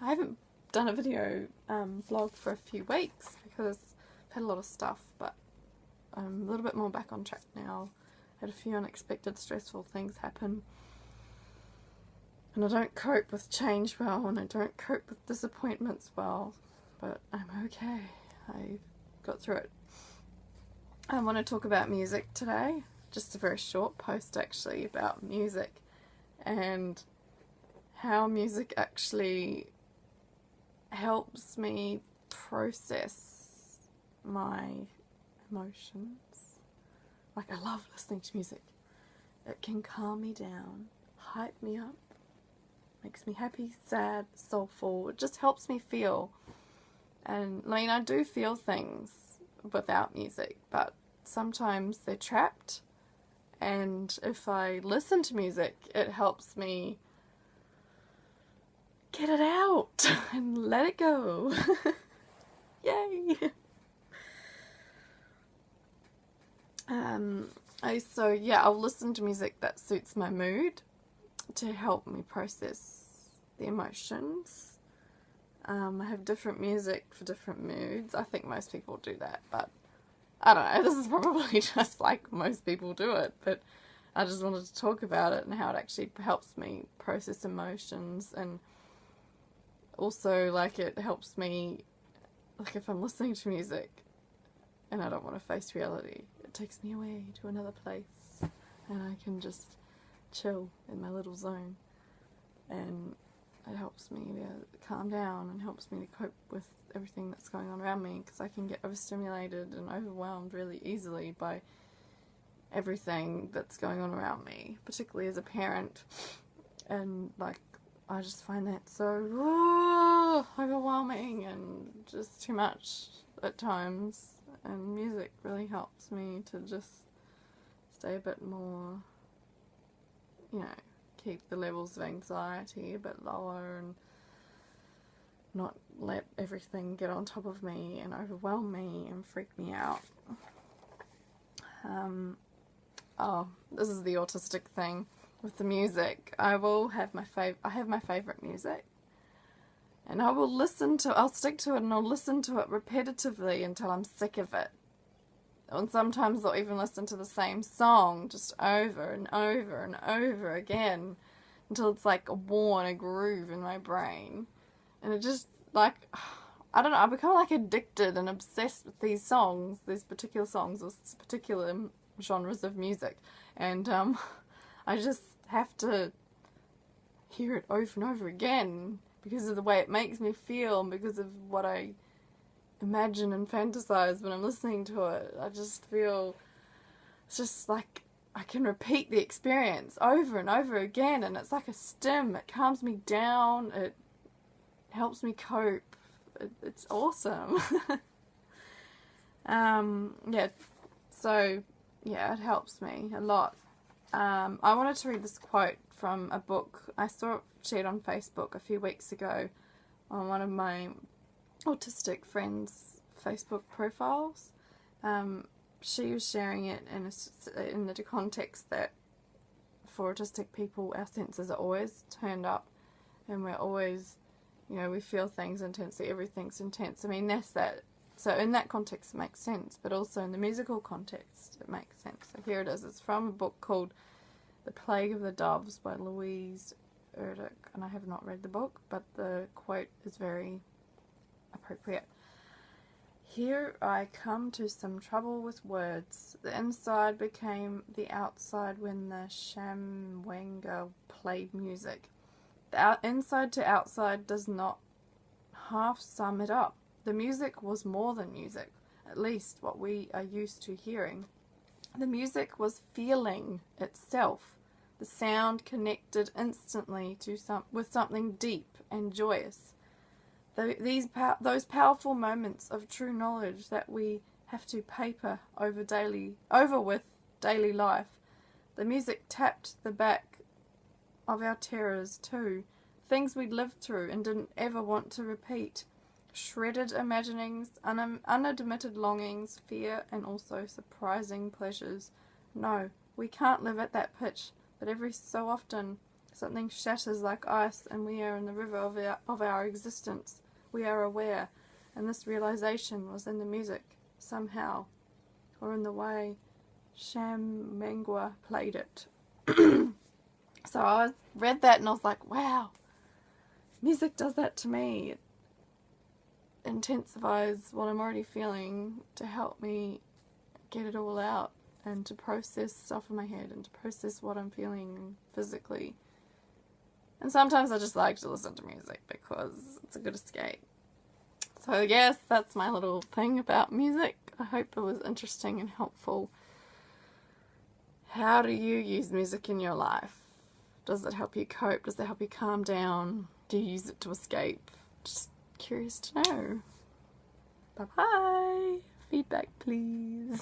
I haven't done a video vlog for a few weeks because I've had a lot of stuff, but I'm a little bit more back on track now. Had a few unexpected stressful things happen, and I don't cope with change well, and I don't cope with disappointments well, but I'm okay. I got through it. I want to talk about music today, just a very short post actually about music and how music actually helps me process my emotions. Like, I love listening to music. It can calm me down, hype me up, makes me happy, sad, soulful. It just helps me feel. And I mean, I do feel things without music, but sometimes they're trapped, and if I listen to music, it helps me get it out and let it go. Yay! So yeah, I'll listen to music that suits my mood to help me process the emotions. I have different music for different moods. I think most people do that, but I don't know, this is probably just like most people do it, but I just wanted to talk about it and how it actually helps me process emotions, and also like it helps me, like if I'm listening to music and I don't want to face reality, it takes me away to another place and I can just chill in my little zone, and it helps me calm down and helps me to cope with everything that's going on around me, because I can get overstimulated and overwhelmed really easily by everything that's going on around me, particularly as a parent, and like I just find that so overwhelming and just too much at times, and music really helps me to just stay a bit more, you know, keep the levels of anxiety a bit lower and not let everything get on top of me and overwhelm me and freak me out. Oh, this is the autistic thing with the music. I have my favorite music, and I'll stick to it and I'll listen to it repetitively until I'm sick of it. And sometimes I'll even listen to the same song just over and over and over again until it's like worn a groove in my brain. And it just, like, I don't know, I become like addicted and obsessed with these songs, these particular songs or particular genres of music. And I just have to hear it over and over again because of the way it makes me feel and because of what I imagine and fantasize when I'm listening to it. I just feel, it's just like I can repeat the experience over and over again, and it's like a stim. It calms me down, it helps me cope. It's awesome. Yeah, so yeah, it helps me a lot. I wanted to read this quote from a book I saw it shared on Facebook a few weeks ago on one of my autistic friends' Facebook profiles. She was sharing it in the context that for autistic people, our senses are always turned up, and we're always, you know, we feel things intensely, everything's intense. I mean, that's that. So in that context it makes sense, but also in the musical context it makes sense. So here it is. It's from a book called The Plague of the Doves by Louise Erdrich, and I have not read the book, but the quote is very appropriate. Here I come to some trouble with words. The inside became the outside when the shamwanga played music. The inside to outside does not half sum it up. The music was more than music, at least what we are used to hearing. The music was feeling itself. The sound connected instantly to with something deep and joyous. Those powerful moments of true knowledge that we have to paper over with daily life. The music tapped the back of our terrors too, things we'd lived through and didn't ever want to repeat. Shredded imaginings, unadmitted longings, fear, and also surprising pleasures. No, we can't live at that pitch, but every so often Something shatters like ice, and we are in the river of our existence. We are aware, and this realization was in the music, somehow, or in the way Sham Mangwa played it. So I read that and I was like, wow, music does that to me. It intensifies what I'm already feeling to help me get it all out and to process stuff in my head and to process what I'm feeling physically. And sometimes I just like to listen to music because it's a good escape. So yes, that's my little thing about music. I hope it was interesting and helpful. How do you use music in your life? Does it help you cope? Does it help you calm down? Do you use it to escape? Just curious to know. Bye-bye. Feedback, please.